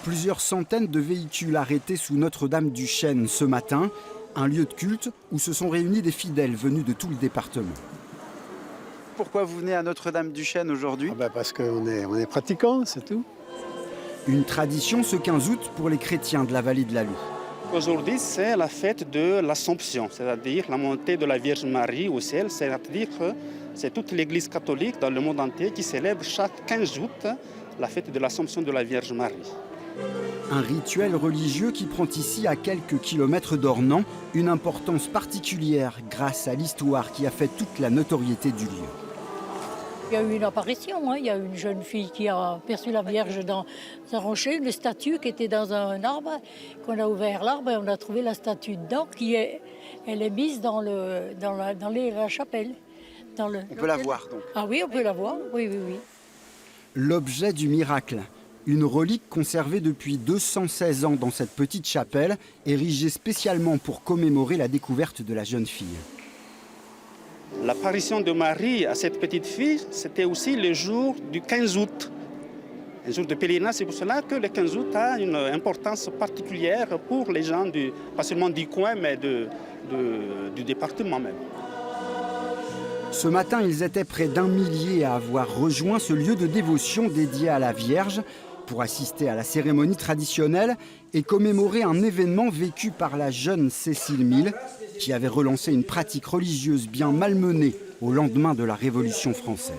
Plusieurs centaines de véhicules arrêtés sous Notre-Dame-du-Chêne ce matin, un lieu de culte où se sont réunis des fidèles venus de tout le département. Pourquoi vous venez à Notre-Dame-du-Chêne aujourd'hui? Parce qu'on est pratiquants, c'est tout. Une tradition ce 15 août pour les chrétiens de la vallée de la Loue. Aujourd'hui, c'est la fête de l'Assomption, c'est-à-dire la montée de la Vierge Marie au ciel. C'est-à-dire que c'est toute l'Église catholique dans le monde entier qui célèbre chaque 15 août la fête de l'Assomption de la Vierge Marie. Un rituel religieux qui prend ici, à quelques kilomètres d'Ornans, une importance particulière grâce à l'histoire qui a fait toute la notoriété du lieu. Il y a eu une apparition, il y a eu une jeune fille qui a perçu la Vierge dans un rocher, une statue qui était dans un arbre, qu'on a ouvert l'arbre et on a trouvé la statue dedans, elle est mise dans la chapelle. On peut la voir donc. Ah oui, on peut la voir, oui. L'objet du miracle, une relique conservée depuis 216 ans dans cette petite chapelle, érigée spécialement pour commémorer la découverte de la jeune fille. L'apparition de Marie à cette petite fille, c'était aussi le jour du 15 août. Un jour de pèlerinage, c'est pour cela que le 15 août a une importance particulière pour les gens, pas seulement du coin, mais du département même. Ce matin, ils étaient près d'1 millier à avoir rejoint ce lieu de dévotion dédié à la Vierge pour assister à la cérémonie traditionnelle et commémorer un événement vécu par la jeune Cécile Mille, qui avait relancé une pratique religieuse bien malmenée au lendemain de la Révolution française.